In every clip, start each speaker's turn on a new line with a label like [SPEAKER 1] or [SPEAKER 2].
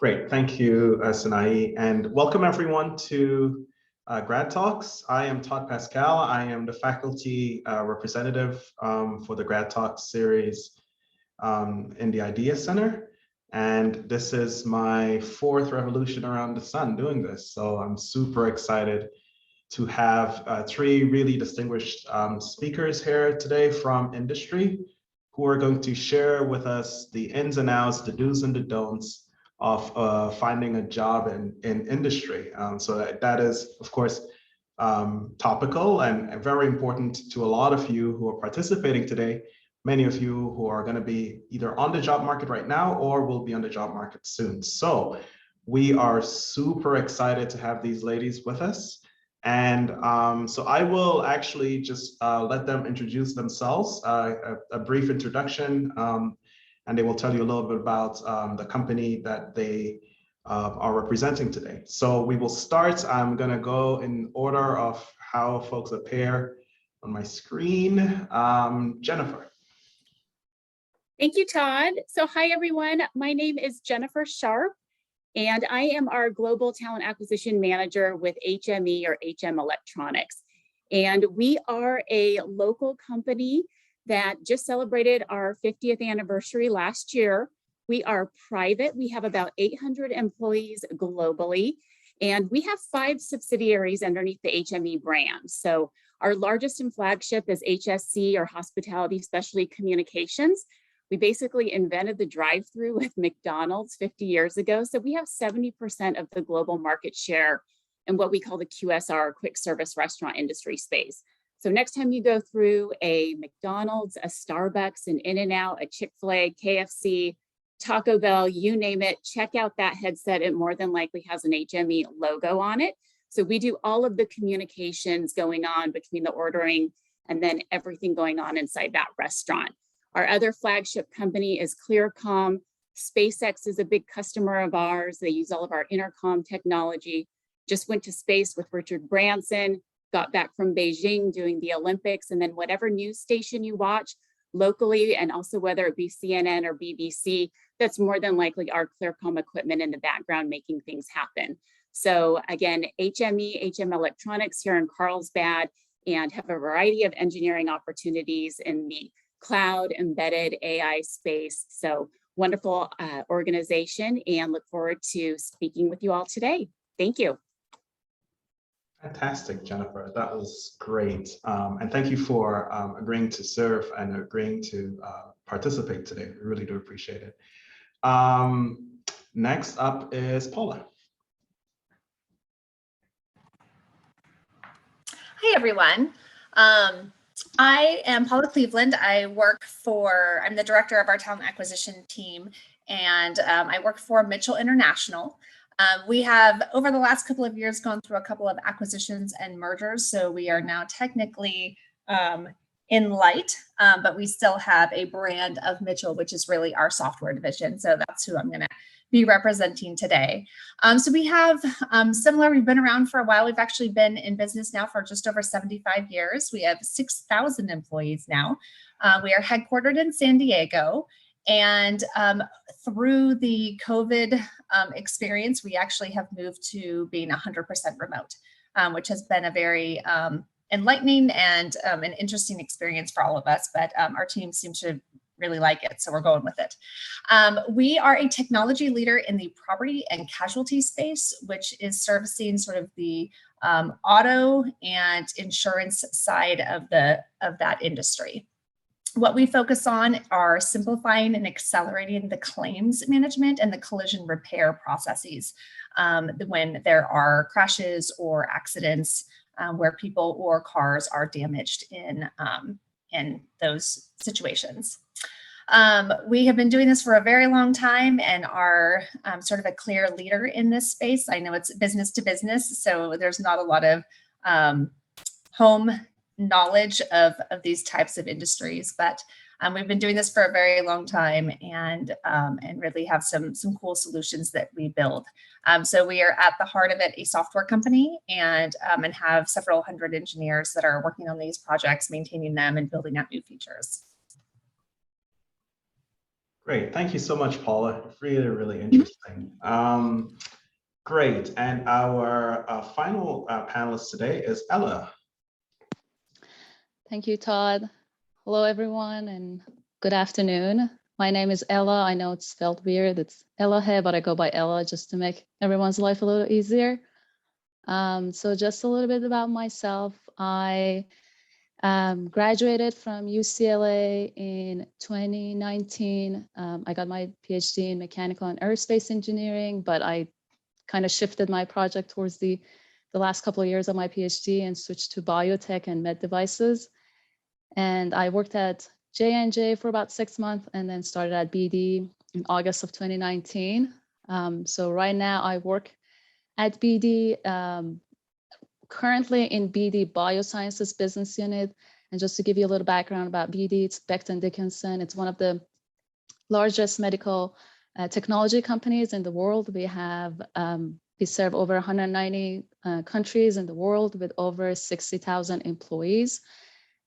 [SPEAKER 1] Great, thank you, Sinai, and welcome everyone to Grad Talks. I am Todd Pascal. I am the faculty representative for the Grad Talks series in the Idea Center. And this is my fourth revolution around the sun doing this. So I'm super excited to have three really distinguished speakers here today from industry who are going to share with us the ins and outs, the do's and the don'ts of finding a job in industry. So that is, of course, topical and very important to a lot of you who are participating today, many of you who are going to be either on the job market right now or will be on the job market soon. So we are super excited to have these ladies with us. And so I will actually just let them introduce themselves, a brief introduction, and they will tell you a little bit about the company that they are representing today. So we will start. I'm going to go in order of how folks appear on my screen. Jennifer.
[SPEAKER 2] Thank you, Todd. So hi, everyone. My name is Jennifer Sharp, and I am our Global Talent Acquisition Manager with HME or HM Electronics. And we are a local company that just celebrated our 50th anniversary last year. We are private. We have about 800 employees globally, and we have 5 subsidiaries underneath the HME brand. So our largest and flagship is HSC, or Hospitality Specialty Communications. We basically invented the drive-through with McDonald's 50 years ago. So we have 70% of the global market share in what we call the QSR, quick service restaurant industry space. So next time you go through a McDonald's, a Starbucks, an In-N-Out, a Chick-fil-A, KFC, Taco Bell, you name it, check out that headset. It more than likely has an HME logo on it. So we do all of the communications going on between the ordering and then everything going on inside that restaurant. Our other flagship company is Clearcom. SpaceX is a big customer of ours. They use all of our intercom technology. Just went to space with Richard Branson. Got back from Beijing doing the Olympics, and then whatever news station you watch locally, and also whether it be CNN or BBC, that's more than likely our Clearcom equipment in the background making things happen. So again, HME, HM Electronics here in Carlsbad, and have a variety of engineering opportunities in the cloud, embedded AI space. So wonderful organization, and look forward to speaking with you all today. Thank you.
[SPEAKER 1] Fantastic, Jennifer. That was great. And thank you for agreeing to serve and agreeing to participate today. We really do appreciate it. Next up is Paula.
[SPEAKER 3] Hi, everyone. I am Paula Cleveland. I'm the director of our talent acquisition team, and I work for Mitchell International. We have, over the last couple of years, gone through a couple of acquisitions and mergers. So we are now technically in light, but we still have a brand of Mitchell, which is really our software division. So that's who I'm going to be representing today. So we have similar, we've been around for a while. We've actually been in business now for just over 75 years. We have 6,000 employees now. We are headquartered in San Diego. And through the COVID experience, we actually have moved to being 100% remote, which has been a very enlightening and an interesting experience for all of us. But our team seems to really like it, so we're going with it. We are a technology leader in the property and casualty space, which is servicing sort of the auto and insurance side of that industry. What we focus on are simplifying and accelerating the claims management and the collision repair processes when there are crashes or accidents where people or cars are damaged in those situations. We have been doing this for a very long time and are sort of a clear leader in this space. I know it's business to business, so there's not a lot of home knowledge of these types of industries, but we've been doing this for a very long time and really have some cool solutions that we build. So we are at the heart of it a software company and have several hundred engineers that are working on these projects, maintaining them and building out new features.
[SPEAKER 1] Great. Thank you so much, Paula. Really, really interesting. Great. And our final panelist today is Ella.
[SPEAKER 4] Thank you, Todd. Hello, everyone, and good afternoon. My name is Ella. I know it's spelled weird. It's Ella here, but I go by Ella just to make everyone's life a little easier. So just a little bit about myself. I graduated from UCLA in 2019. I got my PhD in mechanical and aerospace engineering, but I kind of shifted my project towards the last couple of years of my PhD and switched to biotech and med devices. And I worked at J&J for about 6 months and then started at BD in August of 2019. So right now I work at BD, currently in BD Biosciences business unit. And just to give you a little background about BD, it's Becton Dickinson. It's one of the largest medical technology companies in the world. We serve over 190 countries in the world with over 60,000 employees.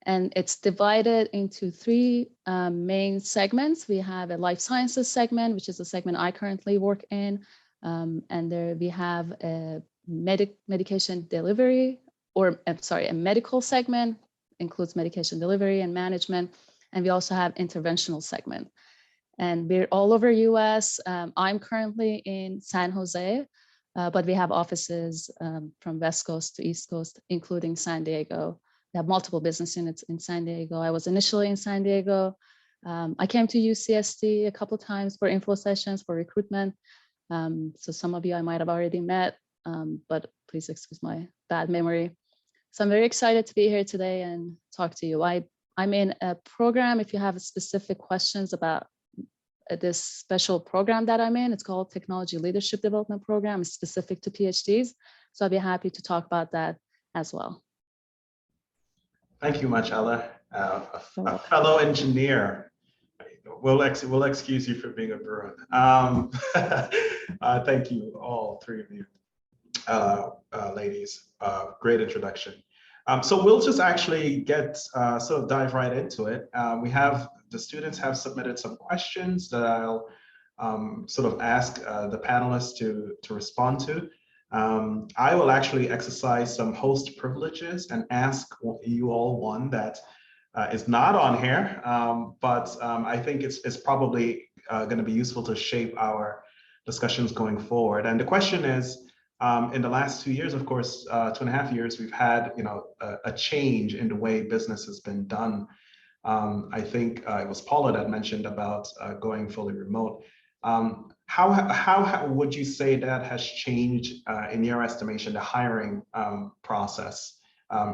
[SPEAKER 4] And it's divided into 3 main segments. We have a life sciences segment, which is the segment I currently work in. And there we have a medication delivery, or I'm sorry, a medical segment, includes medication delivery and management. And we also have interventional segment. And we're all over US. I'm currently in San Jose, but we have offices from West Coast to East Coast, including San Diego. We have multiple business units in San Diego. I was initially in San Diego. I came to UCSD a couple of times for info sessions, for recruitment. So some of you I might have already met, but please excuse my bad memory. So I'm very excited to be here today and talk to you. I'm in a program, if you have specific questions about this special program that I'm in, it's called Technology Leadership Development Program. It's specific to PhDs. So I'll be happy to talk about that as well.
[SPEAKER 1] Thank you much, Ella. A fellow engineer. We'll excuse you for being a Bruin. Thank you, all 3 of you, ladies. Great introduction. So we'll just actually get sort of dive right into it. The students have submitted some questions that I'll sort of ask the panelists to respond to. I will actually exercise some host privileges and ask you all one that is not on here, but I think it's probably going to be useful to shape our discussions going forward. And the question is, in the last 2 years, of course, 2.5 years, we've had a change in the way business has been done. I think it was Paula that mentioned about going fully remote. How would you say that has changed, in your estimation, the hiring process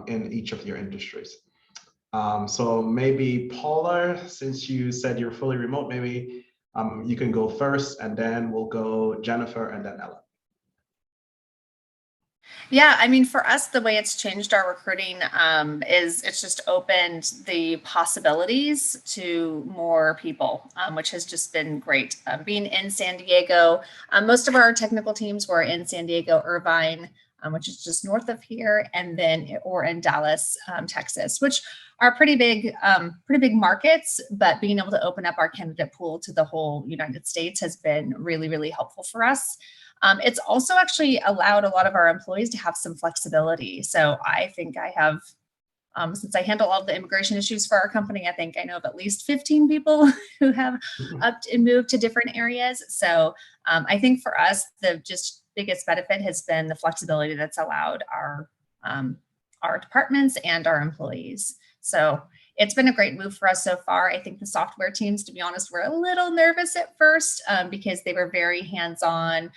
[SPEAKER 1] in each of your industries? So maybe Paula, since you said you're fully remote, maybe you can go first, and then we'll go Jennifer and then Ella.
[SPEAKER 3] Yeah, I mean, for us, the way it's changed our recruiting is it's just opened the possibilities to more people, which has just been great. Being in San Diego, most of our technical teams were in San Diego, Irvine, which is just north of here, and then or in Dallas, Texas, which are pretty big markets. But being able to open up our candidate pool to the whole United States has been really, really helpful for us. It's also actually allowed a lot of our employees to have some flexibility. So I think I have, since I handle all the immigration issues for our company, I think I know of at least 15 people who have upped and moved to different areas. So I think for us, the just biggest benefit has been the flexibility that's allowed our departments and our employees. So it's been a great move for us so far. I think the software teams, to be honest, were a little nervous at first because they were very hands-on.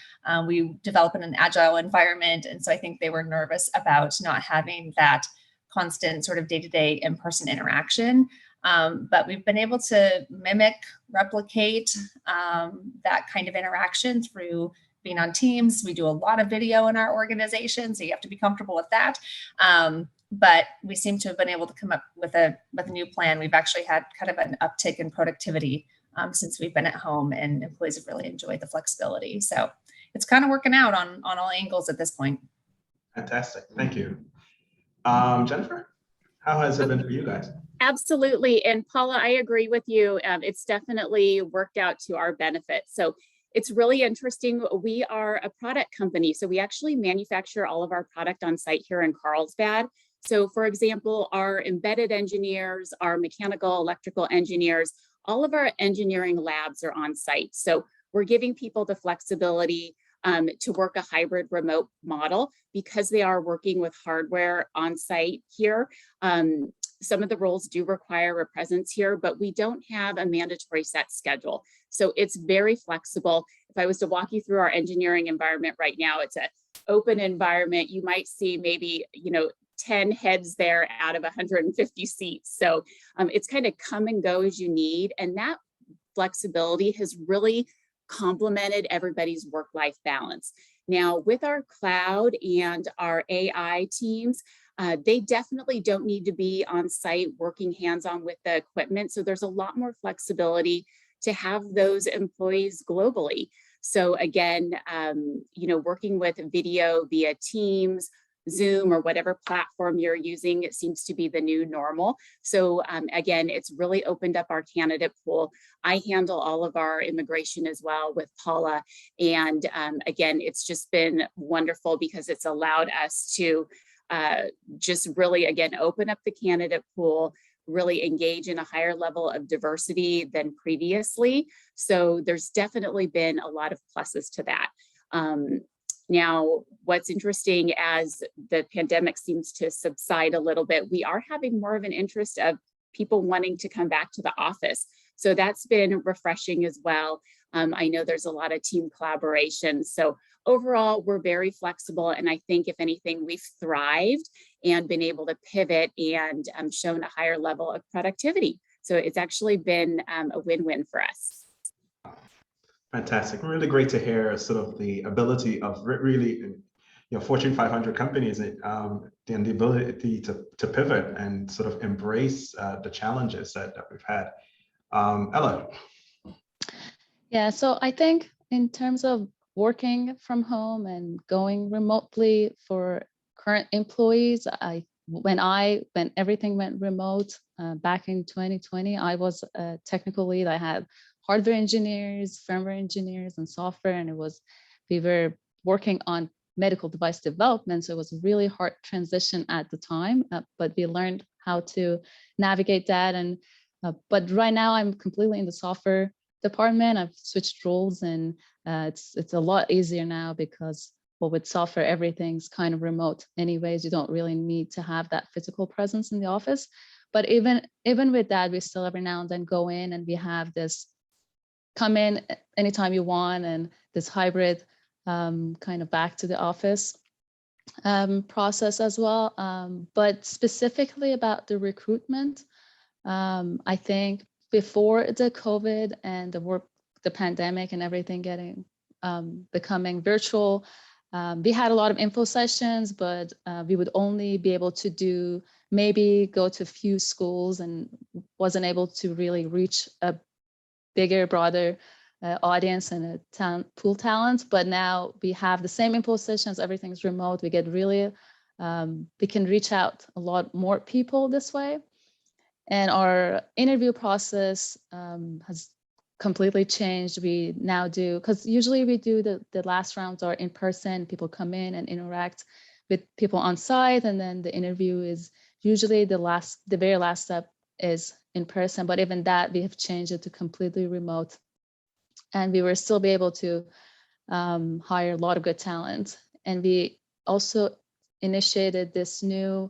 [SPEAKER 3] We develop in an agile environment. And so I think they were nervous about not having that constant sort of day-to-day in-person interaction. But we've been able to mimic, replicate that kind of interaction through being on Teams. We do a lot of video in our organization, so you have to be comfortable with that. But we seem to have been able to come up with a new plan. We've actually had kind of an uptick in productivity since we've been at home, and employees have really enjoyed the flexibility. So it's kind of working out on all angles at this point.
[SPEAKER 1] Fantastic, thank you. Jennifer, how has it been for you guys?
[SPEAKER 2] Absolutely. And Paula, I agree with you. It's definitely worked out to our benefit. So it's really interesting. We are a product company. So we actually manufacture all of our product on site here in Carlsbad. So for example, our embedded engineers, our mechanical, electrical engineers, all of our engineering labs are on site. So we're giving people the flexibility to work a hybrid remote model because they are working with hardware on site here. Some of the roles do require a presence here, but we don't have a mandatory set schedule. So it's very flexible. If I was to walk you through our engineering environment right now, it's an open environment. You might see maybe, 10 heads there out of 150 seats. So it's kind of come and go as you need. And that flexibility has really complemented everybody's work-life balance. Now, with our cloud and our AI teams, they definitely don't need to be on site working hands-on with the equipment. So there's a lot more flexibility to have those employees globally. So again, working with video via Teams, Zoom, or whatever platform you're using, it seems to be the new normal. So again, it's really opened up our candidate pool. I handle all of our immigration as well with Paula. And again, it's just been wonderful because it's allowed us to just really, again, open up the candidate pool, really engage in a higher level of diversity than previously. So there's definitely been a lot of pluses to that. Now, what's interesting as the pandemic seems to subside a little bit, we are having more of an interest of people wanting to come back to the office. So that's been refreshing as well. I know there's a lot of team collaboration. So overall, we're very flexible. And I think if anything, we've thrived and been able to pivot and shown a higher level of productivity. So it's actually been a win-win for us.
[SPEAKER 1] Fantastic. Really great to hear sort of the ability of really, Fortune 500 companies and the ability to pivot and sort of embrace the challenges that we've had. Ella.
[SPEAKER 4] Yeah, so I think in terms of working from home and going remotely for current employees, when everything went remote back in 2020, I was a technical lead. I had hardware engineers, firmware engineers, and software, and we were working on medical device development. So it was a really hard transition at the time, but we learned how to navigate that. And but right now I'm completely in the software department. I've switched roles, and it's a lot easier now because, well, with software, everything's kind of remote anyways. You don't really need to have that physical presence in the office. But even with that, we still every now and then go in, and we have this come in anytime you want, and this hybrid kind of back to the office process as well. But specifically about the recruitment, I think before the COVID and the pandemic and everything becoming virtual, we had a lot of info sessions, but we would only be able to maybe go to a few schools and wasn't able to really reach a bigger, broader audience and a pool talent. But now we have the same info sessions, everything's remote. We get really, we can reach out a lot more people this way. And our interview process has completely changed. We now do, because usually we do the last rounds are in person, people come in and interact with people on site. And then the interview is usually the very last step is in person, but even that we have changed it to completely remote, and we will still be able to hire a lot of good talent. And we also initiated this new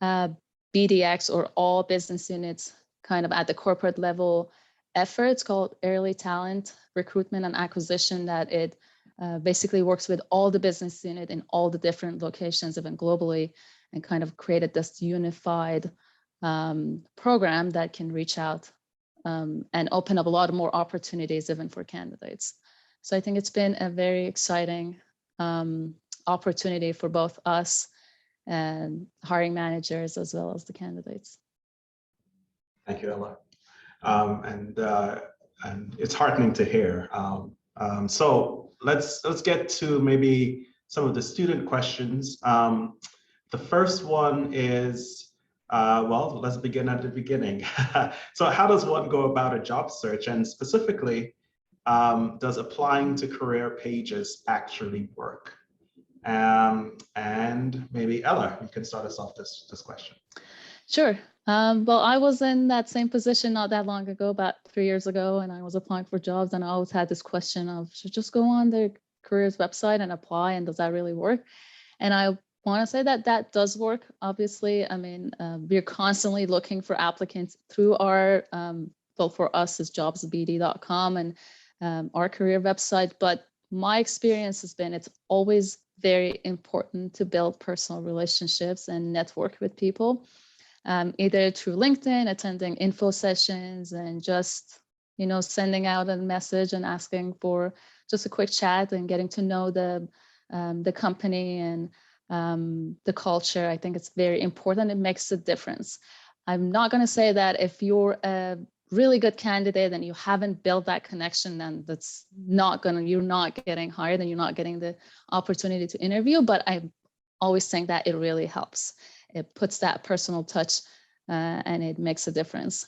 [SPEAKER 4] BDX, or all business units kind of at the corporate level efforts called Early Talent Recruitment and Acquisition, that it basically works with all the business unit in all the different locations, even globally, and kind of created this unified program that can reach out and open up a lot more opportunities even for candidates. So I think it's been a very exciting opportunity for both us and hiring managers as well as the candidates.
[SPEAKER 1] Thank you, Ella. And it's heartening to hear. So let's get to maybe some of the student questions. The first one is, Well, let's begin at the beginning. So how does one go about a job search? And specifically, does applying to career pages actually work? And maybe Ella, you can start us off this question.
[SPEAKER 4] Sure. Well, I was in that same position not that long ago, about 3 years ago, and I was applying for jobs, and I always had this question of, should just go on the careers website and apply, and does that really work? And I want to say that that does work. Obviously, I mean, we're constantly looking for applicants through our, well, for us is jobsbd.com and our career website. But my experience has been it's always very important to build personal relationships and network with people, either through LinkedIn, attending info sessions, and just, you know, sending out a message and asking for just a quick chat and getting to know the company and the culture. I think it's very important. It makes a difference. I'm not going to say that if you're a really good candidate and you haven't built that connection, then that's not going to, you're not getting hired and you're not getting the opportunity to interview. But I always think that it really helps. It puts that personal touch and it makes a difference.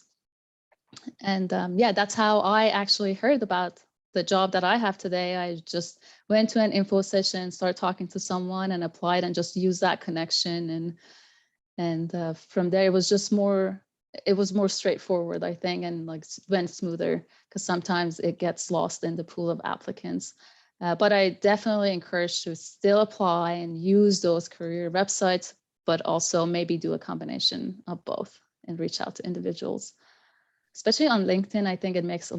[SPEAKER 4] And yeah, that's how I actually heard about the job that I have today. I just went to an info session, started talking to someone and applied and just used that connection. And from there, it was more straightforward, I think, and like went smoother, because sometimes it gets lost in the pool of applicants. But I definitely encourage to still apply and use those career websites, but also maybe do a combination of both and reach out to individuals. Especially on LinkedIn, I think it makes it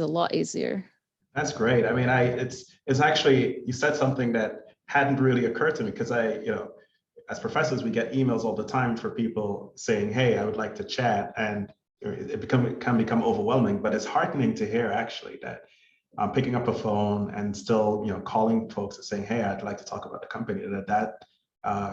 [SPEAKER 4] a lot easier.
[SPEAKER 1] That's great. I mean, it's actually, you said something that hadn't really occurred to me, because as professors, we get emails all the time for people saying, hey, I would like to chat, and it can become overwhelming. But it's heartening to hear actually that picking up a phone and still calling folks and saying, hey, I'd like to talk about the company, that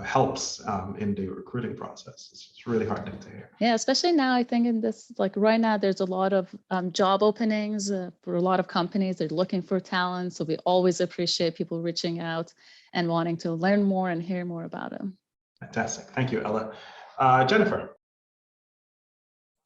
[SPEAKER 1] helps in the recruiting process. It's really heartening to hear.
[SPEAKER 4] Yeah, especially now, I think in this, like right now, there's a lot of job openings for a lot of companies. They're looking for talent. So we always appreciate people reaching out and wanting to learn more and hear more about them.
[SPEAKER 1] Fantastic. Thank you, Ella. Jennifer.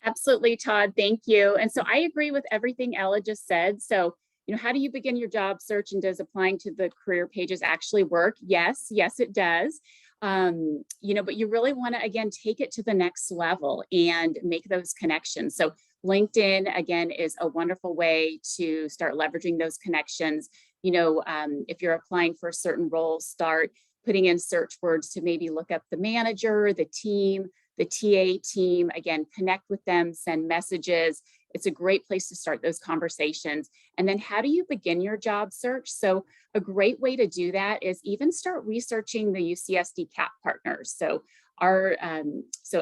[SPEAKER 2] Absolutely, Todd. Thank you. And so I agree with everything Ella just said. So, how do you begin your job search, and does applying to the career pages actually work? Yes, it does. But you really want to, again, take it to the next level and make those connections. So LinkedIn, again, is a wonderful way to start leveraging those connections. If you're applying for a certain role, start putting in search words to maybe look up the manager, the team, the TA team, again, connect with them, send messages. It's a great place to start those conversations. And then how do you begin your job search? So a great way to do that is even start researching the UCSD CAP partners. So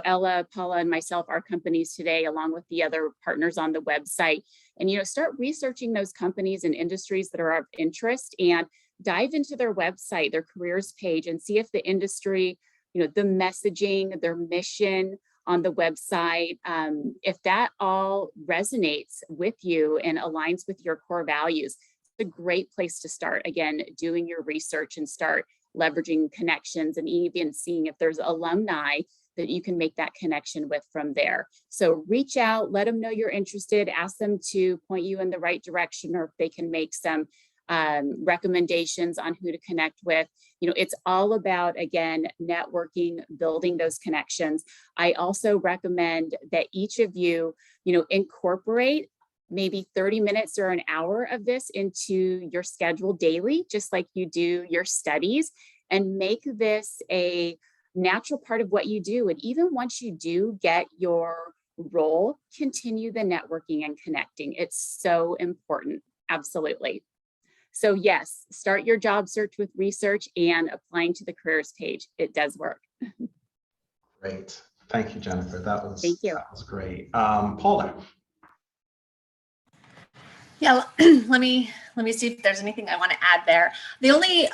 [SPEAKER 2] Ella, Paula, and myself, our companies today, along with the other partners on the website, and start researching those companies and industries that are of interest, and dive into their website, their careers page, and see if the industry, the messaging, their mission on the website, if that all resonates with you and aligns with your core values. It's a great place to start, again, doing your research and start leveraging connections, and even seeing if there's alumni that you can make that connection with from there. So reach out, let them know you're interested, ask them to point you in the right direction, or if they can make some recommendations on who to connect with. It's all about, again, networking, building those connections. I also recommend that each of you, incorporate maybe 30 minutes or an hour of this into your schedule daily, just like you do your studies, and make this a natural part of what you do. And even once you do get your role, continue the networking and connecting. It's so important. Absolutely. So yes, start your job search with research and applying to the careers page. It does work.
[SPEAKER 1] Great. Thank you, Jennifer.
[SPEAKER 2] Thank you.
[SPEAKER 1] That was great. Paula.
[SPEAKER 3] Yeah, let me see if there's anything I want to add there. The only,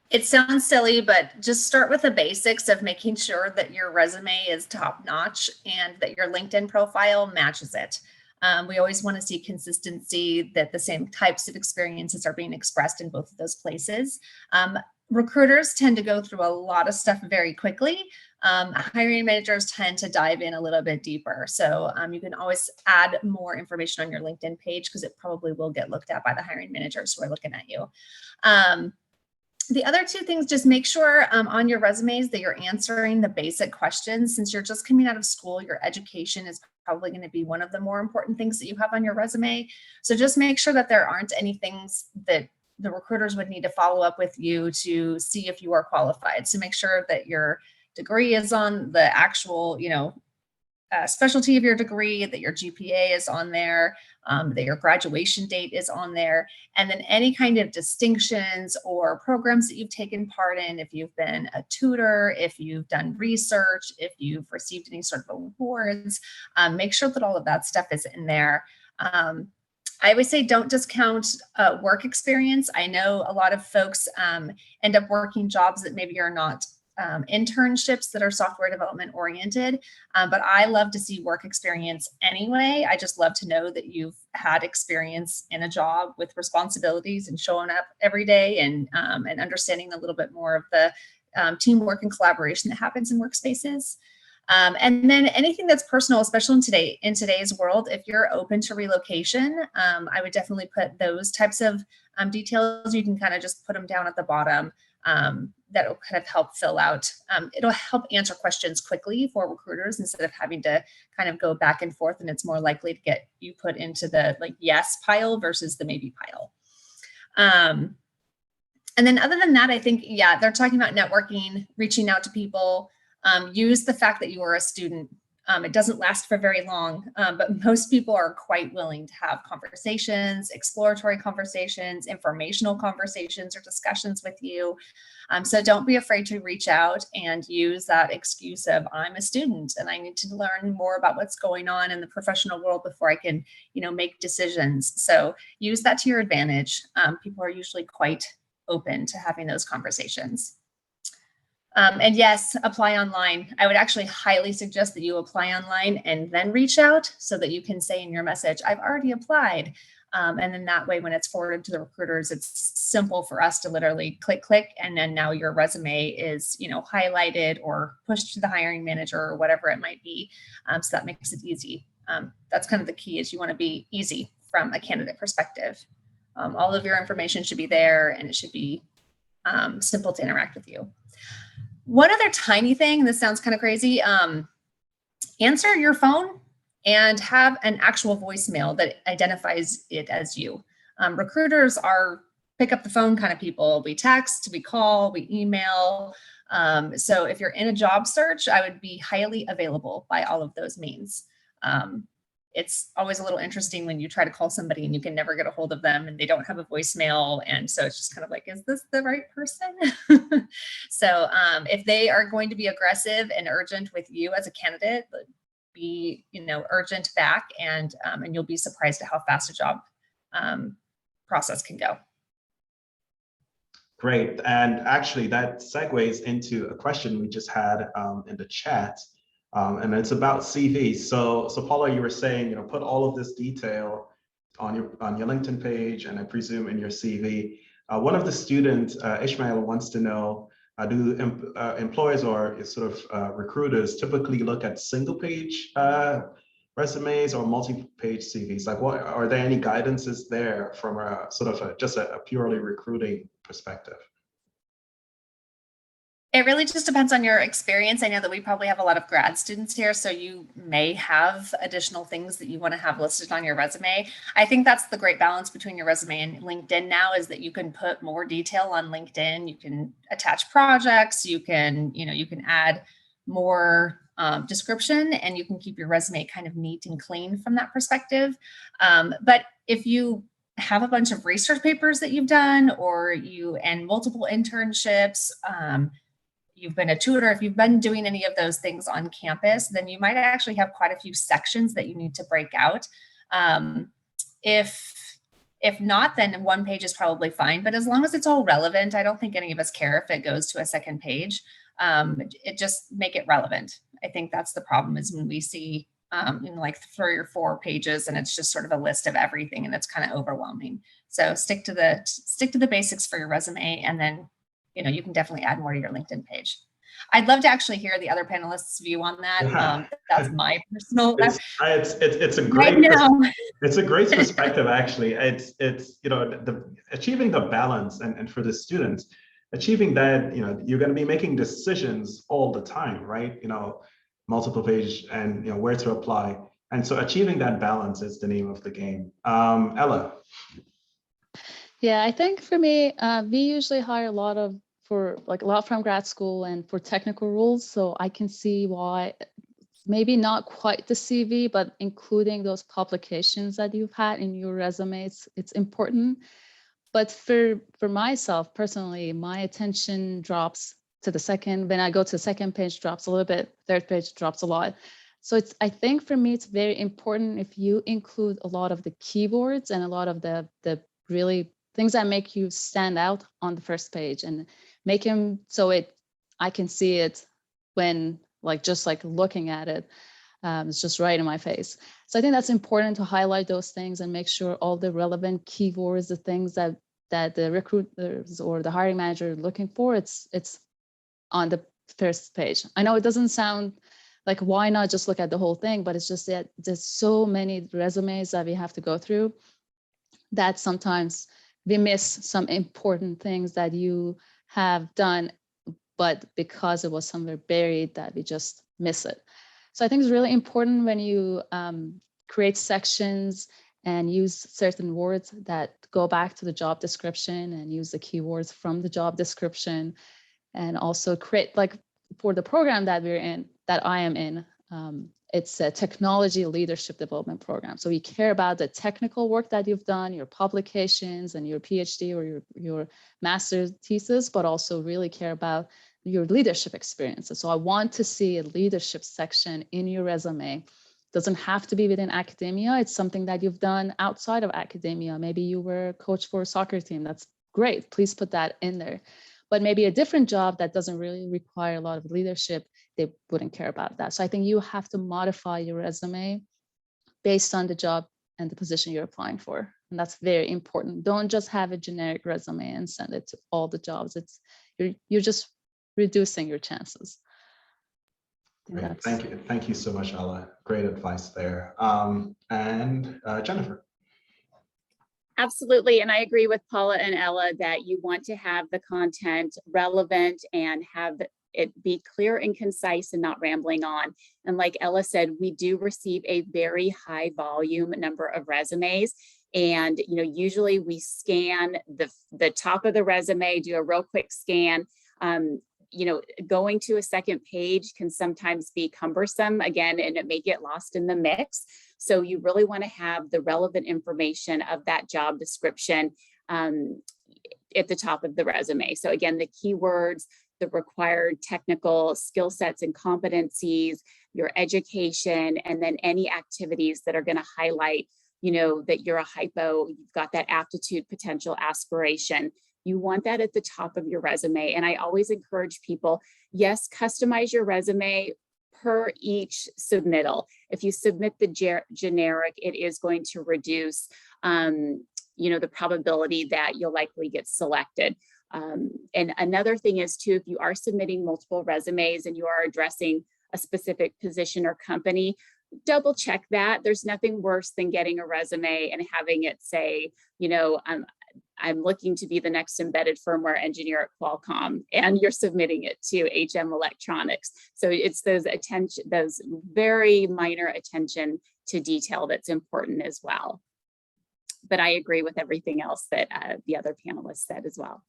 [SPEAKER 3] it sounds silly, but just start with the basics of making sure that your resume is top notch and that your LinkedIn profile matches it. We always want to see consistency, that the same types of experiences are being expressed in both of those places. recruiters tend to go through a lot of stuff very quickly. Hiring managers tend to dive in a little bit deeper. So you can always add more information on your LinkedIn page because it probably will get looked at by the hiring managers who are looking at you. The other two things, just make sure on your resumes that you're answering the basic questions. Since you're just coming out of school, your education is probably going to be one of the more important things that you have on your resume. So just make sure that there aren't any things that the recruiters would need to follow up with you to see if you are qualified. So make sure that your degree is on the actual, specialty of your degree, that your GPA is on there, that your graduation date is on there, and then any kind of distinctions or programs that you've taken part in, if you've been a tutor, if you've done research, if you've received any sort of awards, make sure that all of that stuff is in there. I always say don't discount work experience. I know a lot of folks end up working jobs that maybe are not internships that are software development oriented, but I love to see work experience anyway. I just love to know that you've had experience in a job with responsibilities and showing up every day and understanding a little bit more of the teamwork and collaboration that happens in workspaces. And then anything that's personal, especially in today's world, if you're open to relocation, I would definitely put those types of details. You can kind of just put them down at the bottom. That'll kind of help fill out. It'll help answer questions quickly for recruiters instead of having to kind of go back and forth, and it's more likely to get you put into the yes pile versus the maybe pile. And then other than that, I think, they're talking about networking, reaching out to people. Use the fact that you are a student. It doesn't last for very long, but most people are quite willing to have conversations, exploratory conversations, informational conversations, or discussions with you. So don't be afraid to reach out and use that excuse of I'm a student and I need to learn more about what's going on in the professional world before I can, make decisions. So use that to your advantage. People are usually quite open to having those conversations. And yes, apply online. I would actually highly suggest that you apply online and then reach out so that you can say in your message, I've already applied. And then that way, when it's forwarded to the recruiters, it's simple for us to literally click. And then now your resume is, highlighted or pushed to the hiring manager or whatever it might be. So that makes it easy. That's kind of the key, is you want to be easy from a candidate perspective. All of your information should be there and it should be simple to interact with you. One other tiny thing, this sounds kind of crazy, answer your phone and have an actual voicemail that identifies it as you. Recruiters are pick up the phone kind of people. We text, we call, we email. So if you're in a job search, I would be highly available by all of those means. It's always a little interesting when you try to call somebody and you can never get a hold of them and they don't have a voicemail. And so it's just kind of like, is this the right person? So if they are going to be aggressive and urgent with you as a candidate, be, urgent back, and you'll be surprised at how fast a job process can go.
[SPEAKER 1] Great. And actually that segues into a question we just had in the chat. And it's about CV. So Paula, you were saying, put all of this detail on your LinkedIn page, and I presume in your CV. One of the students, Ishmael, wants to know, do employers or sort of recruiters typically look at single-page resumes or multi-page CVs? Like, what are there any guidances there from a sort of just a purely recruiting perspective?
[SPEAKER 3] It really just depends on your experience. I know that we probably have a lot of grad students here, so you may have additional things that you want to have listed on your resume. I think that's the great balance between your resume and LinkedIn now, is that you can put more detail on LinkedIn. You can attach projects, you can add more description, and you can keep your resume kind of neat and clean from that perspective. But if you have a bunch of research papers that you've done, and multiple internships, you've been a tutor, if you've been doing any of those things on campus, then you might actually have quite a few sections that you need to break out. If not, then one page is probably fine. But as long as it's all relevant, I don't think any of us care if it goes to a second page. It just make it relevant. I think that's the problem, is when we see like 3 or 4 pages and it's just sort of a list of everything, and it's kind of overwhelming. So stick to the basics for your resume, and then you can definitely add more to your LinkedIn page. I'd love to actually hear the other panelists' view on that.
[SPEAKER 1] Yeah.
[SPEAKER 3] That's my personal.
[SPEAKER 1] It's a
[SPEAKER 3] Right
[SPEAKER 1] great
[SPEAKER 3] now.
[SPEAKER 1] it's a great perspective actually. It's achieving the balance and for the students, achieving that, you're going to be making decisions all the time, right? Multiple page and where to apply. And so achieving that balance is the name of the game. Ella.
[SPEAKER 4] Yeah, I think for me, we usually hire a lot from grad school and for technical roles. So I can see why maybe not quite the CV, but including those publications that you've had in your resume, it's important. But for myself personally, my attention drops to the second. When I go to the second page, drops a little bit. Third page drops a lot. So I think for me, it's very important if you include a lot of the keywords and a lot of the really things that make you stand out on the first page, and make them so I can see it when just looking at it. It's just right in my face. So I think that's important to highlight those things and make sure all the relevant keywords, the things that the recruiters or the hiring manager are looking for, it's on the first page. I know it doesn't sound like, why not just look at the whole thing, but it's just that there's so many resumes that we have to go through that sometimes we miss some important things that you have done, but because it was somewhere buried that we just miss it. So I think it's really important when you create sections and use certain words that go back to the job description and use the keywords from the job description, and also create, for the program that I am in, it's a technology leadership development program. So we care about the technical work that you've done, your publications and your PhD or your master's thesis, but also really care about your leadership experiences. So I want to see a leadership section in your resume. Doesn't have to be within academia. It's something that you've done outside of academia. Maybe you were a coach for a soccer team. That's great. Please put that in there. But maybe a different job that doesn't really require a lot of leadership, they wouldn't care about that. So I think you have to modify your resume based on the job and the position you're applying for. And that's very important. Don't just have a generic resume and send it to all the jobs. You're just reducing your chances.
[SPEAKER 1] Great. Thank you so much, Ella. Great advice there. And Jennifer.
[SPEAKER 2] Absolutely. And I agree with Paula and Ella that you want to have the content relevant and have it be clear and concise and not rambling on. And like Ella said, we do receive a very high volume number of resumes. And usually we scan the top of the resume, do a real quick scan. Going to a second page can sometimes be cumbersome again, and it may get lost in the mix. So you really want to have the relevant information of that job description at the top of the resume. So again, the keywords, the required technical skill sets and competencies, your education, and then any activities that are going to highlight, that you're a hypo, you've got that aptitude, potential, aspiration. You want that at the top of your resume. And I always encourage people, yes, customize your resume per each submittal. If you submit the generic, it is going to reduce, the probability that you'll likely get selected. And another thing is too, if you are submitting multiple resumes and you are addressing a specific position or company, double check that. There's nothing worse than getting a resume and having it say, I'm looking to be the next embedded firmware engineer at Qualcomm, and you're submitting it to HM Electronics. So it's those very minor attention to detail that's important as well. But I agree with everything else that the other panelists said as well.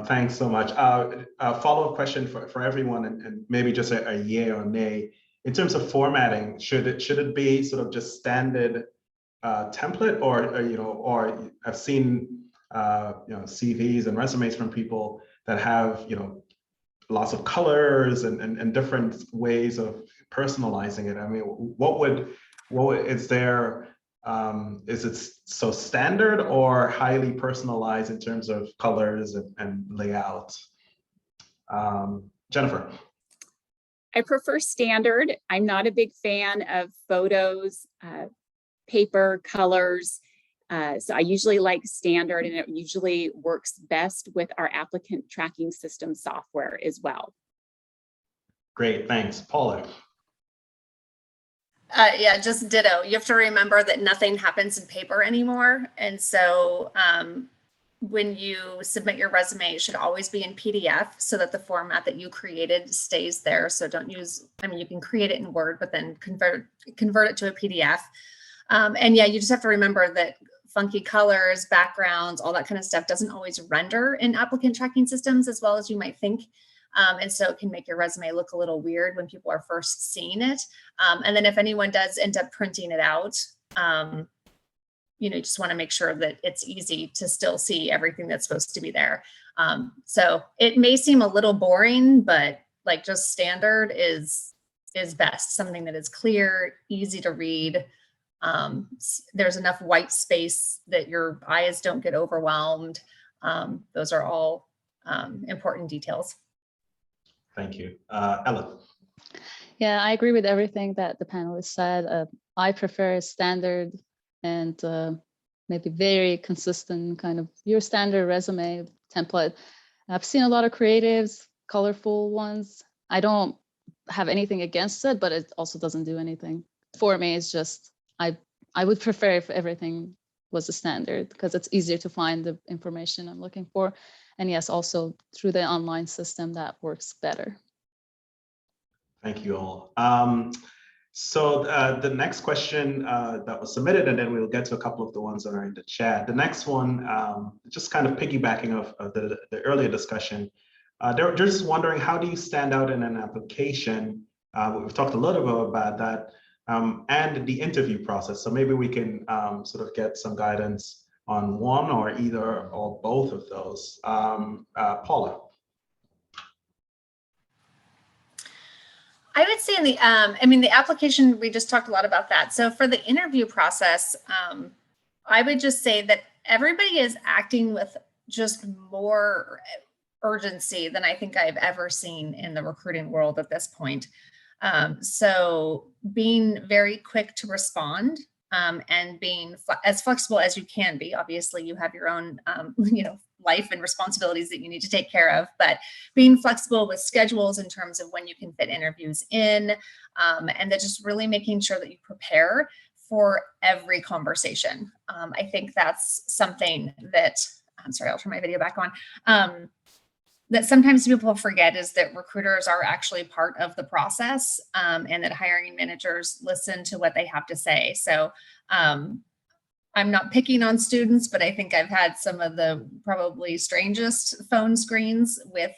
[SPEAKER 1] Thanks so much. A follow-up question for everyone, and maybe just a yay or nay. In terms of formatting, should it be sort of just standard template, or I've seen CVs and resumes from people that have lots of colors and different ways of personalizing it. I mean, is it so standard or highly personalized in terms of colors and layout? Jennifer.
[SPEAKER 2] I prefer standard. I'm not a big fan of photos, paper, colors. So I usually like standard, and it usually works best with our applicant tracking system software as well.
[SPEAKER 1] Great, thanks. Paula.
[SPEAKER 3] Yeah, just ditto. You have to remember that nothing happens in paper anymore. And so when you submit your resume, it should always be in PDF so that the format that you created stays there. So don't use, I mean, you can create it in Word, but then convert it to a PDF. And yeah, you just have to remember that funky colors, backgrounds, all that kind of stuff doesn't always render in applicant tracking systems as well as you might think. And so it can make your resume look a little weird when people are first seeing it. And then if anyone does end up printing it out, you know, you just want to make sure that it's easy to still see everything that's supposed to be there. So it may seem a little boring, but like just standard is best. Something that is clear, easy to read. There's enough white space that your eyes don't get overwhelmed. Those are all important details.
[SPEAKER 1] Thank you. Ella.
[SPEAKER 4] Yeah, I agree with everything that the panelists said. I prefer standard and maybe very consistent kind of your standard resume template. I've seen a lot of creatives, colorful ones. I don't have anything against it, but it also doesn't do anything for me. It's just, I would prefer if everything was a standard because it's easier to find the information I'm looking for. And yes, also through the online system that works better.
[SPEAKER 1] Thank you all. So the next question that was submitted, and then we'll get to a couple of the ones that are in the chat. The next one, just kind of piggybacking of the earlier discussion, they're just wondering, how do you stand out in an application? We've talked a little bit about that, and the interview process. So maybe we can sort of get some guidance on one or either or both of those. Paula.
[SPEAKER 3] I would say in the, I mean, the application, we just talked a lot about that. So for the interview process, I would just say that everybody is acting with just more urgency than I think I've ever seen in the recruiting world at this point. So being very quick to respond and being as flexible as you can be. Obviously, you have your own, you know, life and responsibilities that you need to take care of, but being flexible with schedules in terms of when you can fit interviews in, and then just really making sure that you prepare for every conversation. I think that's something that, I'm sorry, I'll turn my video back on. That sometimes people forget is that recruiters are actually part of the process, and that hiring managers listen to what they have to say. So I'm not picking on students, but I think I've had some of the probably strangest phone screens with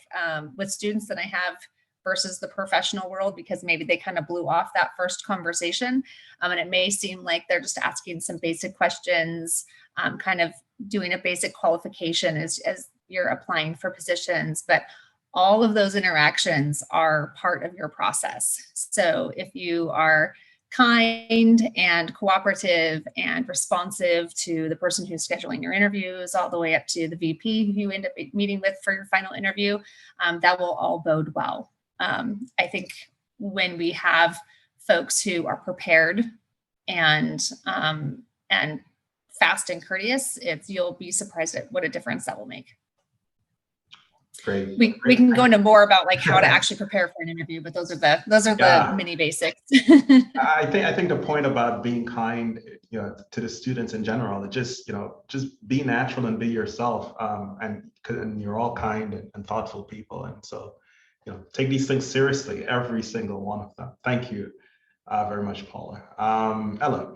[SPEAKER 3] students that I have versus the professional world, because maybe they kind of blew off that first conversation. And it may seem like they're just asking some basic questions, kind of doing a basic qualification as you're applying for positions, but all of those interactions are part of your process. So if you are kind and cooperative and responsive to the person who's scheduling your interviews, all the way up to the VP who you end up meeting with for your final interview, that will all bode well. I think when we have folks who are prepared and fast and courteous, you'll be surprised at what a difference that will make.
[SPEAKER 1] Great.
[SPEAKER 3] We can go into more about like how to actually prepare for an interview, but those are the mini basics.
[SPEAKER 1] I think the point about being kind, you know, to the students in general, just be natural and be yourself, and you're all kind and thoughtful people, and so take these things seriously, every single one of them. Thank you very much, Paula. Ella.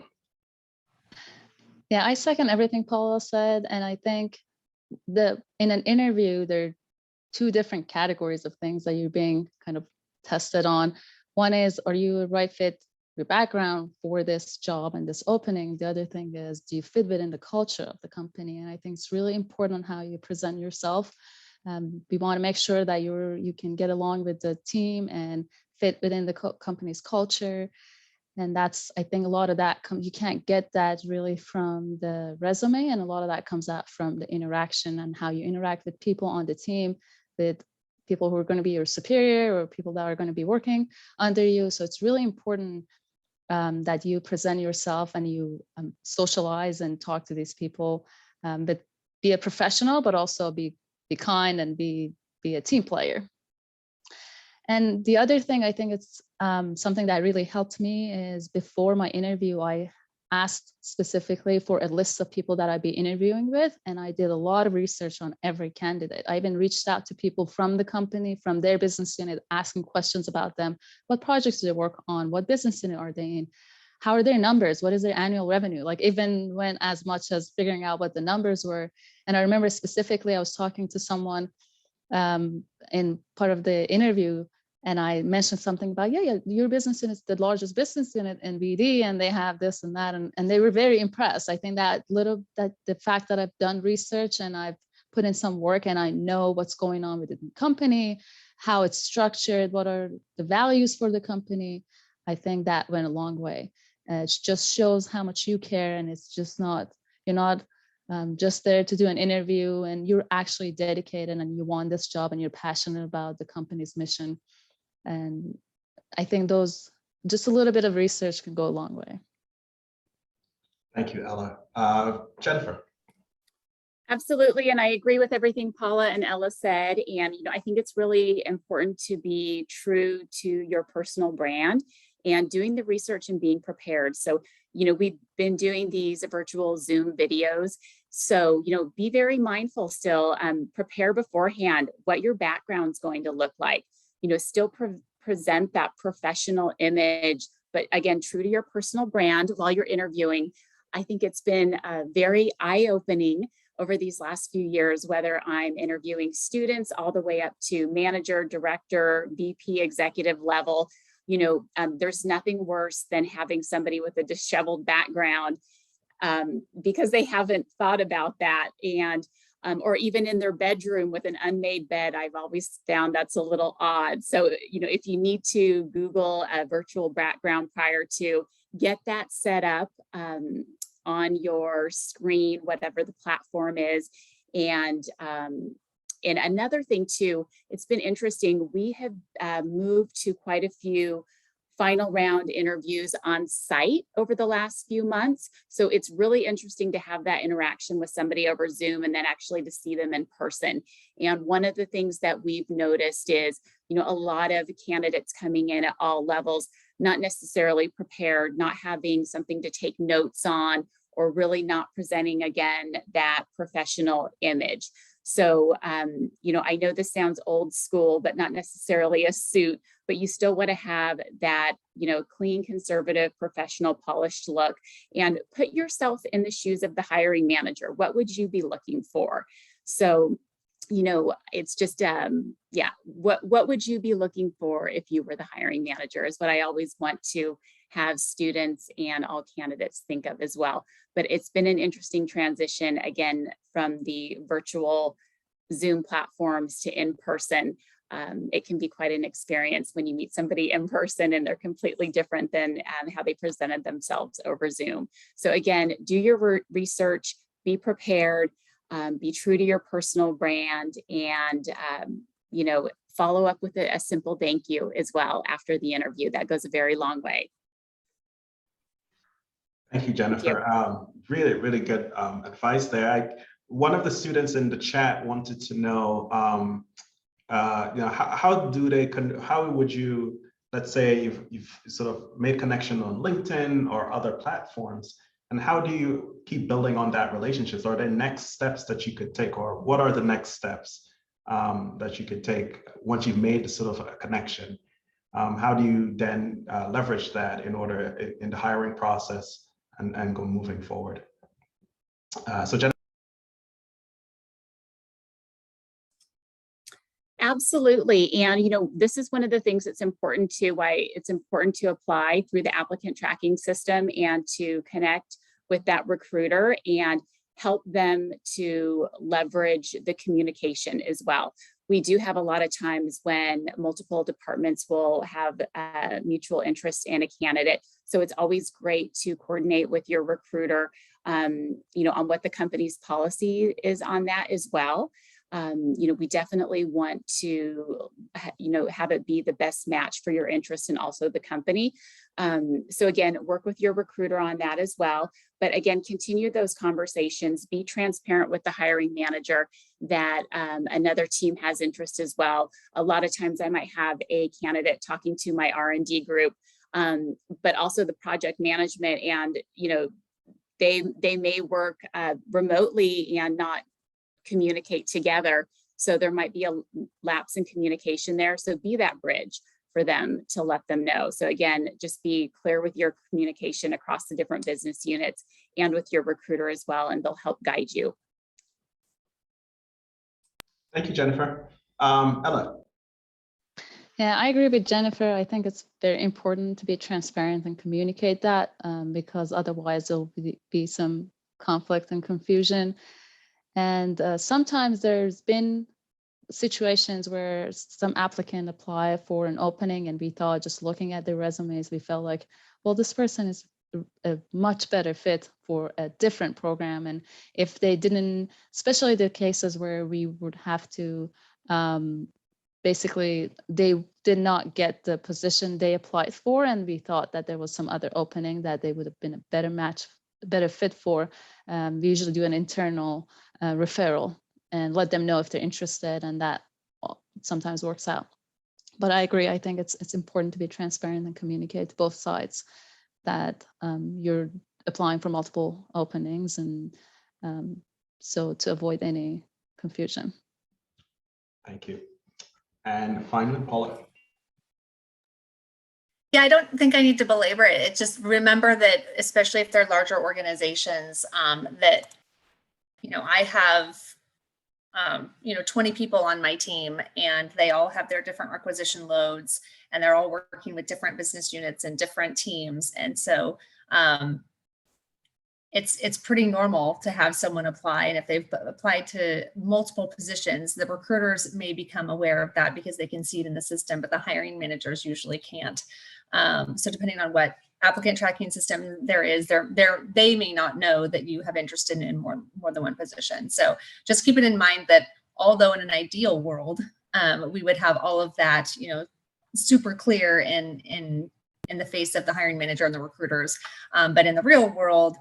[SPEAKER 4] Yeah, I second everything Paula said, and I think in an interview there are two different categories of things that you're being kind of tested on. One is, are you a right fit, your background for this job and this opening? The other thing is, do you fit within the culture of the company? And I think it's really important how you present yourself. We want to make sure that you can get along with the team and fit within the company's culture. And that's, I think a lot of that you can't get that really from the resume, and a lot of that comes out from the interaction and how you interact with people on the team, with people who are going to be your superior or people that are going to be working under you. So it's really important that you present yourself and you socialize and talk to these people, but be a professional, but also be kind and be a team player. And the other thing, I think it's something that really helped me is before my interview, I asked specifically for a list of people that I'd be interviewing with. And I did a lot of research on every candidate. I even reached out to people from the company, from their business unit, asking questions about them. What projects do they work on? What business unit are they in? How are their numbers? What is their annual revenue? Like even went as much as figuring out what the numbers were. And I remember specifically, I was talking to someone in part of the interview, and I mentioned something about, yeah, your business unit is the largest business unit in BD, and they have this and that, and they were very impressed. I think that the fact that I've done research and I've put in some work and I know what's going on with the company, how it's structured, what are the values for the company, I think that went a long way. It just shows how much you care, and it's just not, you're not just there to do an interview, and you're actually dedicated and you want this job and you're passionate about the company's mission. And I think those, just a little bit of research can go a long way.
[SPEAKER 1] Thank you, Ella. Jennifer.
[SPEAKER 2] Absolutely, and I agree with everything Paula and Ella said. And I think it's really important to be true to your personal brand and doing the research and being prepared. So, we've been doing these virtual Zoom videos. So, be very mindful still, prepare beforehand what your background's going to look like. Still present that professional image, but again, true to your personal brand while you're interviewing. I think it's been very eye-opening over these last few years, whether I'm interviewing students all the way up to manager, director, VP, executive level. There's nothing worse than having somebody with a disheveled background because they haven't thought about that. And or even in their bedroom with an unmade bed, I've always found that's a little odd. So, if you need to Google a virtual background prior to, get that set up on your screen, whatever the platform is. And another thing too, it's been interesting. We have moved to quite a few final round interviews on site over the last few months. So it's really interesting to have that interaction with somebody over Zoom and then actually to see them in person. And one of the things that we've noticed is, a lot of candidates coming in at all levels, not necessarily prepared, not having something to take notes on, or really not presenting again that professional image. So, I know this sounds old school, but not necessarily a suit, but you still want to have that, clean, conservative, professional, polished look, and put yourself in the shoes of the hiring manager. What would you be looking for? So, it's just, what would you be looking for if you were the hiring manager is what I always want to have students and all candidates think of as well. But it's been an interesting transition, again, from the virtual Zoom platforms to in person. It can be quite an experience when you meet somebody in person and they're completely different than how they presented themselves over Zoom. So again, do your research, be prepared, be true to your personal brand, and follow up with a simple thank you as well after the interview. That goes a very long way.
[SPEAKER 1] Thank you, Jennifer. Really, really good advice there. One of the students in the chat wanted to know, how would you, let's say you've sort of made connection on LinkedIn or other platforms, and how do you keep building on that relationship? Are there next steps that you could take, or what are the next steps that you could take once you've made sort of a connection? How do you then leverage that in the hiring process and go moving forward? So Jennifer.
[SPEAKER 2] Absolutely. And, this is one of the things that's important why it's important to apply through the applicant tracking system and to connect with that recruiter and help them to leverage the communication as well. We do have a lot of times when multiple departments will have mutual interest in a candidate. So it's always great to coordinate with your recruiter, on what the company's policy is on that as well. we definitely want to, have it be the best match for your interest and also the company. So again, work with your recruiter on that as well. But again, continue those conversations, be transparent with the hiring manager that another team has interest as well. A lot of times I might have a candidate talking to my R&D group, but also the project management, and they may work remotely and not communicate together. So there might be a lapse in communication there. So be that bridge for them to let them know. So again, just be clear with your communication across the different business units and with your recruiter as well, and they'll help guide you.
[SPEAKER 1] Thank you, Jennifer. Ella.
[SPEAKER 4] Yeah, I agree with Jennifer. I think it's very important to be transparent and communicate that, because otherwise there'll be some conflict and confusion. And sometimes there's been situations where some applicant apply for an opening and we thought, just looking at their resumes, we felt like, well, this person is a much better fit for a different program. And if they didn't, especially the cases where we would have to, basically, they did not get the position they applied for, and we thought that there was some other opening that they would have been a better match, better fit for. We usually do an internal referral and let them know if they're interested, and that sometimes works out. But I agree, I think it's important to be transparent and communicate to both sides that you're applying for multiple openings, and so to avoid any confusion.
[SPEAKER 1] Thank you. And finally, Paula.
[SPEAKER 3] Yeah, I don't think I need to belabor it. It's just remember that, especially if they're larger organizations, that, I have, 20 people on my team, and they all have their different requisition loads, and they're all working with different business units and different teams. And so it's pretty normal to have someone apply. And if they've applied to multiple positions, the recruiters may become aware of that because they can see it in the system, but the hiring managers usually can't. So depending on what applicant tracking system there is, they may not know that you have interest in more than one position. So just keep it in mind that although in an ideal world, we would have all of that, super clear in the face of the hiring manager and the recruiters. But in the real world,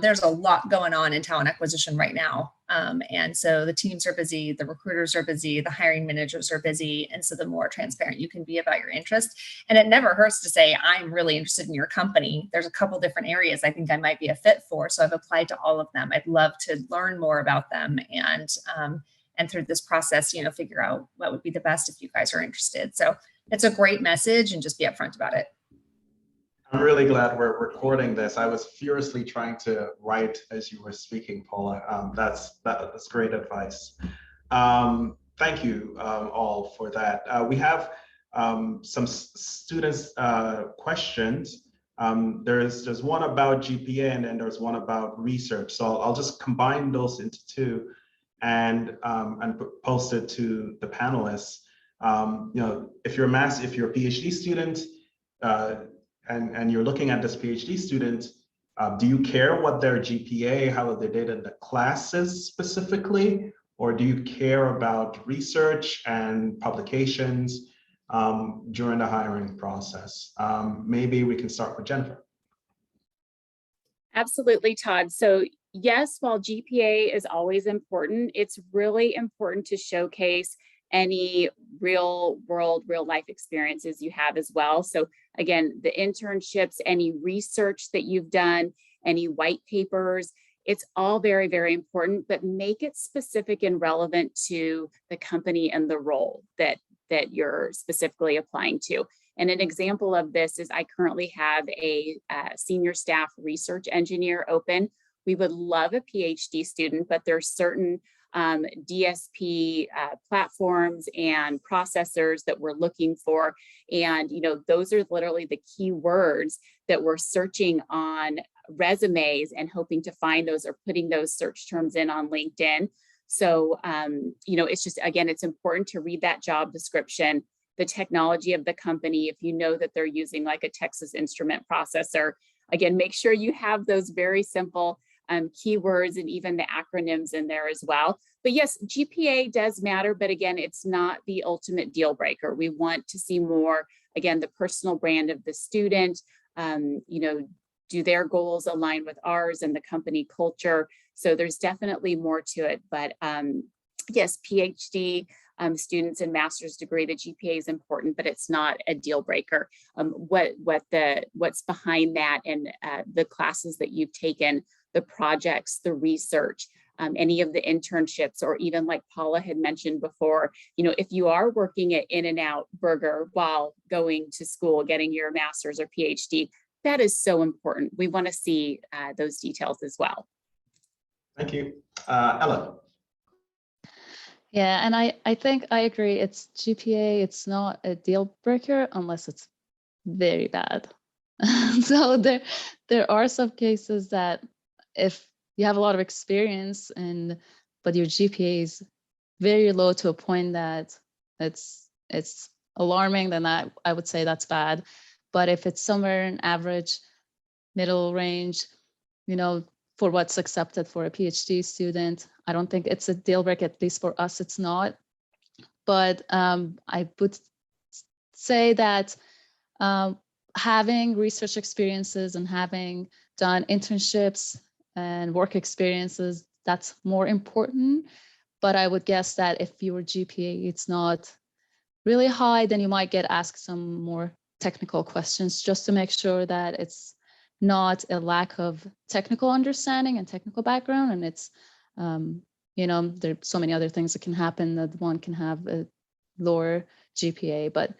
[SPEAKER 3] there's a lot going on in talent acquisition right now. And so the teams are busy, the recruiters are busy, the hiring managers are busy. And so the more transparent you can be about your interest, and it never hurts to say, I'm really interested in your company. There's a couple different areas I think I might be a fit for. So I've applied to all of them. I'd love to learn more about them, and through this process, figure out what would be the best if you guys are interested. So it's a great message, and just be upfront about it.
[SPEAKER 1] I'm really glad we're recording this. I was furiously trying to write as you were speaking, Paula. That's great advice. Thank you all for that. We have some students' questions. There's one about GPA, and then there's one about research. So I'll just combine those into two and post it to the panelists. If you're a PhD student, and you're looking at this PhD student, do you care what their GPA, how they did in the classes specifically, or do you care about research and publications during the hiring process? Maybe we can start with Jennifer.
[SPEAKER 2] Absolutely, Todd. So yes, while GPA is always important, it's really important to showcase any real world, real life experiences you have as well. So again, the internships, any research that you've done, any white papers, it's all very, very important, but make it specific and relevant to the company and the role that you're specifically applying to. And an example of this is I currently have a senior staff research engineer open. We would love a PhD student, but there's certain DSP platforms and processors that we're looking for. And, those are literally the key words that we're searching on resumes and hoping to find those, or putting those search terms in on LinkedIn. So, it's just, again, it's important to read that job description, the technology of the company. If you know that they're using like a Texas Instrument processor, again, make sure you have those very simple keywords and even the acronyms in there as well. But yes, GPA does matter, but again, it's not the ultimate deal breaker. We want to see more, again, the personal brand of the student, you know, do their goals align with ours and the company culture? So there's definitely more to it, but yes, PhD students and master's degree, the GPA is important, but it's not a deal breaker. What's behind that and the classes that you've taken, the projects, the research, any of the internships, or even like Paula had mentioned before, you know, if you are working at In-N-Out Burger while going to school, getting your master's or PhD, that is so important. We want to see those details as well.
[SPEAKER 1] Thank you. Ella.
[SPEAKER 4] Yeah, and I think I agree. It's GPA, it's not a deal breaker unless it's very bad. So there are some cases that if you have a lot of experience but your GPA is very low to a point that it's alarming, then I would say that's bad. But if it's somewhere in average, middle range, you know, for what's accepted for a PhD student, I don't think it's a deal breaker, at least for us, it's not. But I would say that having research experiences and having done internships and work experiences, that's more important. But I would guess that if your GPA it's not really high, then you might get asked some more technical questions just to make sure that it's not a lack of technical understanding and technical background. And it's, you know, there's so many other things that can happen that one can have a lower GPA. But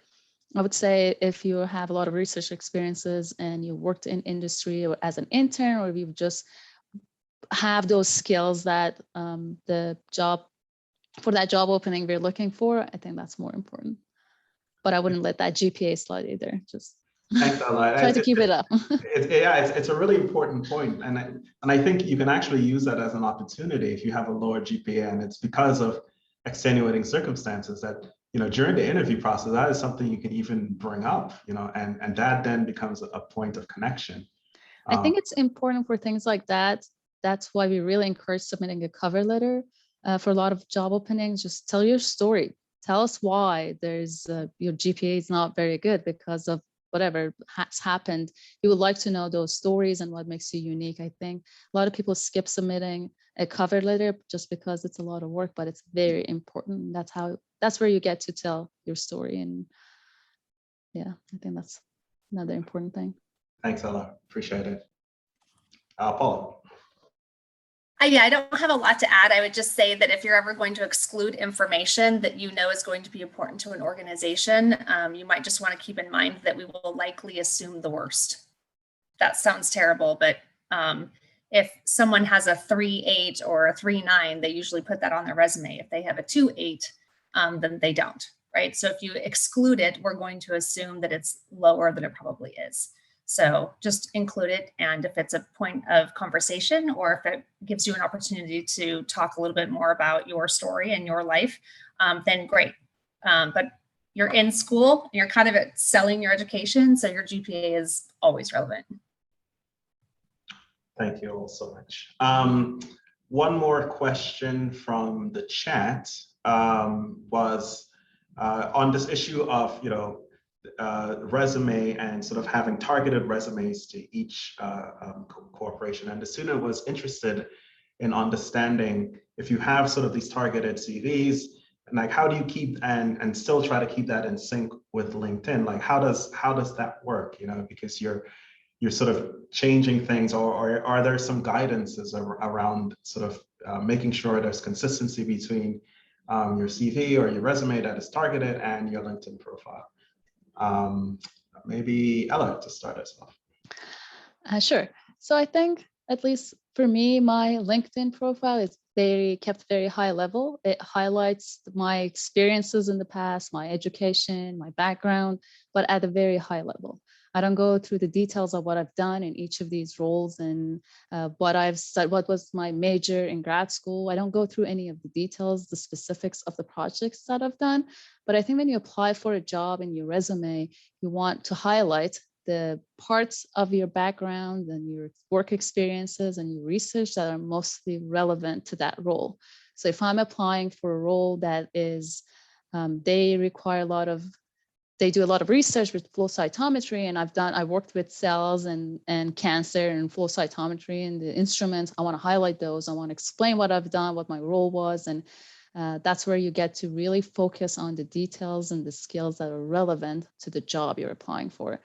[SPEAKER 4] I would say if you have a lot of research experiences and you worked in industry or as an intern, or you just have those skills that the job opening we're looking for, I think that's more important. But I wouldn't let that GPA slide either. Just
[SPEAKER 1] Thanks, Ella.
[SPEAKER 4] try to keep it up.
[SPEAKER 1] It's a really important point, and I think you can actually use that as an opportunity if you have a lower GPA, and it's because of extenuating circumstances that, you know, during the interview process, that is something you can even bring up, you know, and that then becomes a point of connection.
[SPEAKER 4] I think it's important for things like that. That's why we really encourage submitting a cover letter for a lot of job openings. Just tell your story. Tell us why there's your GPA is not very good because of whatever has happened. You would like to know those stories and what makes you unique. I think a lot of people skip submitting a cover letter just because it's a lot of work, but it's very important. That's where you get to tell your story. And yeah, I think that's another important thing.
[SPEAKER 1] Thanks, Ella. Appreciate it. Paula.
[SPEAKER 3] Yeah, I don't have a lot to add. I would just say that if you're ever going to exclude information that you know is going to be important to an organization, you might just want to keep in mind that we will likely assume the worst. That sounds terrible, but if someone has a 3.8 or a 3.9, they usually put that on their resume. If they have a 2.8, then they don't, right? So if you exclude it, we're going to assume that it's lower than it probably is. So just include it. And if it's a point of conversation, or if it gives you an opportunity to talk a little bit more about your story and your life, then great. But you're in school, and you're kind of selling your education, so your GPA is always relevant.
[SPEAKER 1] Thank you all so much. One more question from the chat was on this issue of, you know, resume and sort of having targeted resumes to each corporation. And the student was interested in understanding if you have sort of these targeted CVs, and like how do you keep and still try to keep that in sync with LinkedIn? Like how does that work? You know, because you're sort of changing things, or are there some guidances around sort of making sure there's consistency between your CV or your resume that is targeted and your LinkedIn profile? Maybe Ella to start us off.
[SPEAKER 4] Sure. So I think, at least for me, my LinkedIn profile is kept very high level. It highlights my experiences in the past, my education, my background, but at a very high level. I don't go through the details of what I've done in each of these roles and what I've said, what was my major in grad school. I don't go through any of the details, the specifics of the projects that I've done. But I think when you apply for a job in your resume, you want to highlight the parts of your background and your work experiences and your research that are mostly relevant to that role. So if I'm applying for a role that is, they require they do a lot of research with flow cytometry, and I worked with cells and cancer and flow cytometry and the instruments. I want to highlight those. I want to explain what I've done, what my role was. And that's where you get to really focus on the details and the skills that are relevant to the job you're applying for.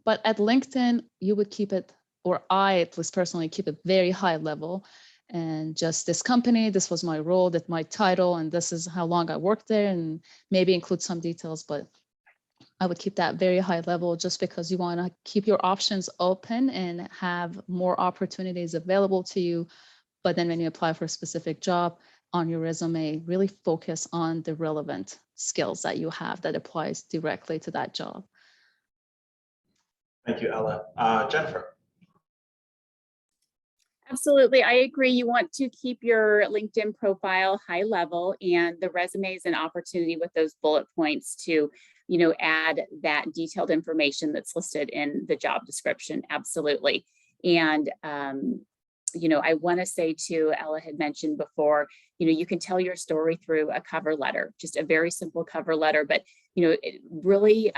[SPEAKER 4] But at LinkedIn, you would keep it, or I at least personally keep it very high level. And just this company, this was my role, that's my title, and this is how long I worked there, and maybe include some details, but I would keep that very high level just because you want to keep your options open and have more opportunities available to you. But then when you apply for a specific job on your resume, really focus on the relevant skills that you have that applies directly to that job.
[SPEAKER 1] Thank you, Ella. Jennifer.
[SPEAKER 2] Absolutely, I agree. You want to keep your LinkedIn profile high level, and the resume is an opportunity with those bullet points to, add that detailed information that's listed in the job description. Absolutely. And, I want to say too, Ella had mentioned before, you can tell your story through a cover letter, just a very simple cover letter, but, really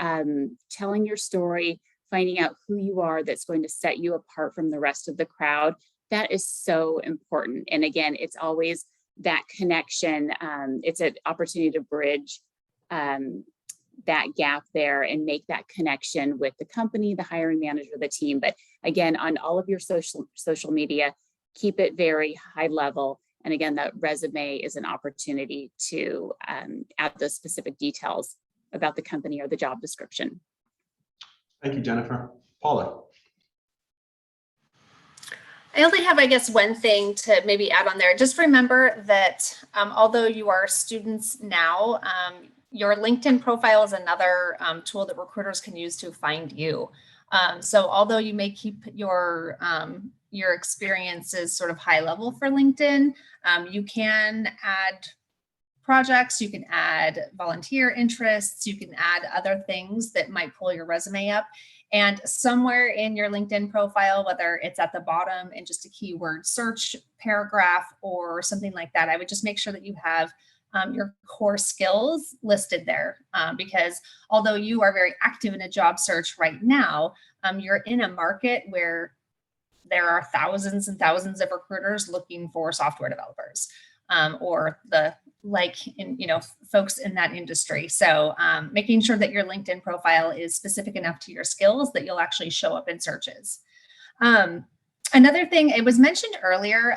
[SPEAKER 2] telling your story, finding out who you are that's going to set you apart from the rest of the crowd. That is so important. And again, it's always that connection. It's an opportunity to bridge that gap there and make that connection with the company, the hiring manager, the team. But again, on all of your social media, keep it very high level. And again, that resume is an opportunity to add those specific details about the company or the job description.
[SPEAKER 1] Thank you, Jennifer. Paula.
[SPEAKER 3] I only have, I guess, one thing to maybe add on there. Just remember that although you are students now, your LinkedIn profile is another tool that recruiters can use to find you. So although you may keep your experiences sort of high level for LinkedIn, you can add projects, you can add volunteer interests, you can add other things that might pull your resume up. And somewhere in your LinkedIn profile, whether it's at the bottom in just a keyword search paragraph or something like that, I would just make sure that you have your core skills listed there, because although you are very active in a job search right now, you're in a market where there are thousands and thousands of recruiters looking for software developers or the folks in that industry. So making sure that your LinkedIn profile is specific enough to your skills that you'll actually show up in searches. Another thing, it was mentioned earlier,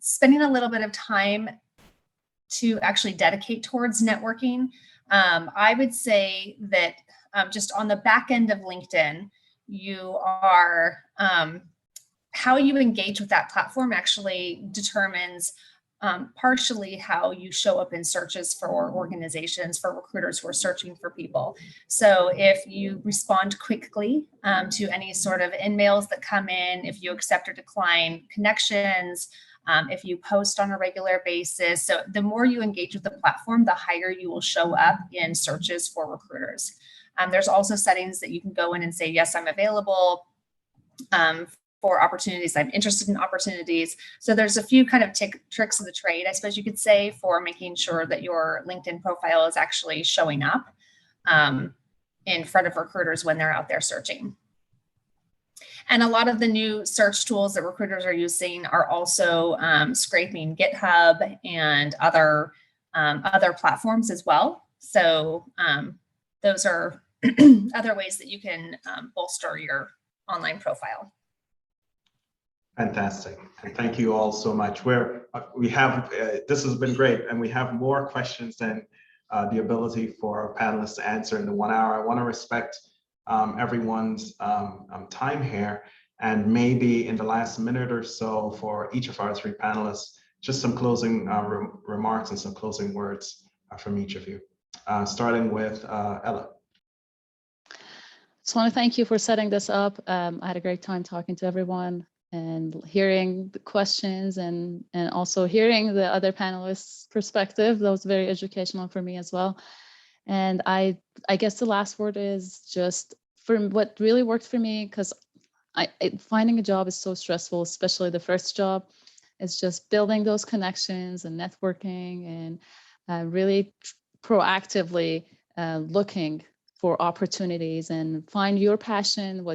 [SPEAKER 3] spending a little bit of time to actually dedicate towards networking. I would say that just on the back end of LinkedIn, you are, how you engage with that platform actually determines partially how you show up in searches for organizations, for recruiters who are searching for people. So if you respond quickly to any sort of in-mails that come in, if you accept or decline connections, if you post on a regular basis. So the more you engage with the platform, the higher you will show up in searches for recruiters. There's also settings that you can go in and say, yes, I'm available for opportunities. I'm interested in opportunities. So there's a few kind of tricks of the trade, I suppose you could say, for making sure that your LinkedIn profile is actually showing up in front of recruiters when they're out there searching. And a lot of the new search tools that recruiters are using are also scraping GitHub and other platforms as well. So those are other ways that you can bolster your online profile.
[SPEAKER 1] Fantastic. And thank you all so much. We have, this has been great, and we have more questions than the ability for our panelists to answer in the 1 hour. I want to respect everyone's time here, and maybe in the last minute or so for each of our three panelists, just some closing remarks and some closing words from each of you. Starting with Ella.
[SPEAKER 4] Just want to thank you for setting this up. I had a great time talking to everyone and hearing the questions and also hearing the other panelists' perspective. That was very educational for me as well. And I guess the last word is just for what really worked for me, because finding a job is so stressful, especially the first job, is just building those connections and networking and really proactively looking for opportunities and find your passion.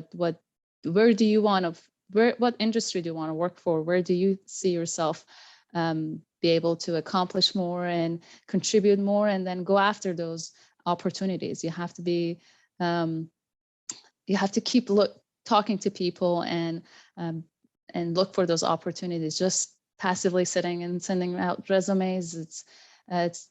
[SPEAKER 4] Where do you want to, what industry do you want to work for? Where do you see yourself be able to accomplish more and contribute more, and then go after those opportunities. You have to be, you have to keep talking to people and look for those opportunities. Just passively sitting and sending out resumes, it's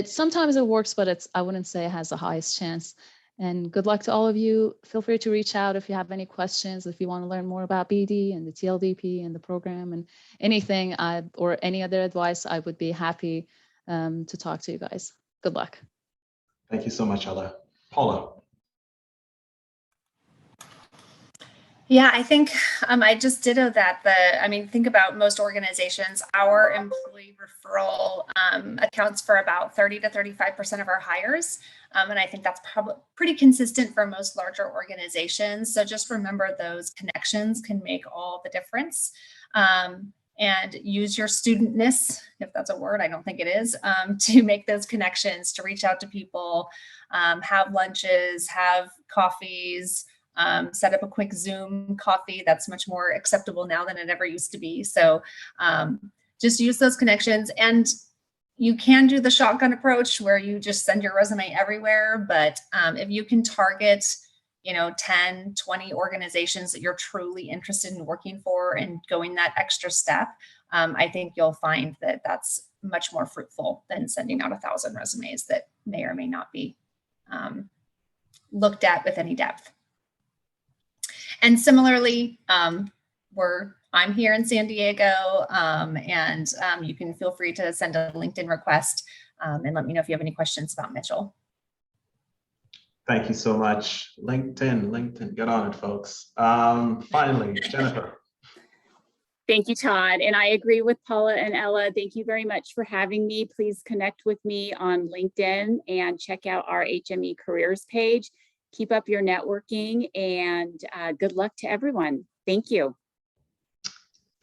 [SPEAKER 4] sometimes it works, but I wouldn't say it has the highest chance. And good luck to all of you. Feel free to reach out if you have any questions, if you want to learn more about BD and the TLDP and the program and anything or any other advice, I would be happy to talk to you guys. Good luck.
[SPEAKER 1] Thank you so much, Ella. Paula.
[SPEAKER 3] Yeah, I think I just ditto that. Think about most organizations, our employee referral accounts for about 30 to 35% of our hires. And I think that's probably pretty consistent for most larger organizations. So just remember those connections can make all the difference. And use your studentness, if that's a word, I don't think it is, to make those connections, to reach out to people, have lunches, have coffees, set up a quick Zoom coffee. That's much more acceptable now than it ever used to be. So just use those connections. And you can do the shotgun approach where you just send your resume everywhere. But if you can target 10, 20 organizations that you're truly interested in working for and going that extra step, I think you'll find that that's much more fruitful than sending out 1,000 resumes that may or may not be looked at with any depth. And similarly, I'm here in San Diego, and you can feel free to send a LinkedIn request and let me know if you have any questions about Mitchell.
[SPEAKER 1] Thank you so much. LinkedIn, get on it, folks. Finally, Jennifer.
[SPEAKER 2] Thank you, Todd. And I agree with Paula and Ella. Thank you very much for having me. Please connect with me on LinkedIn and check out our HME careers page. Keep up your networking, and good luck to everyone. Thank you.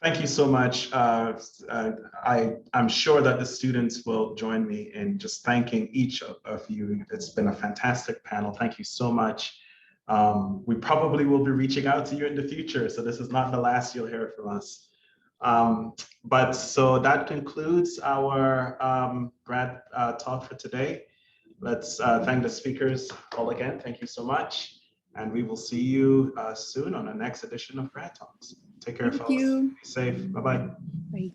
[SPEAKER 1] Thank you so much. I'm sure that the students will join me in just thanking each of you. It's been a fantastic panel. Thank you so much. We probably will be reaching out to you in the future, so this is not the last you'll hear from us. But so that concludes our grad talk for today. Let's thank the speakers all again. Thank you so much. And we will see you soon on the next edition of Grad Talks. Take care, folks. Be safe. Bye-bye.
[SPEAKER 2] Bye.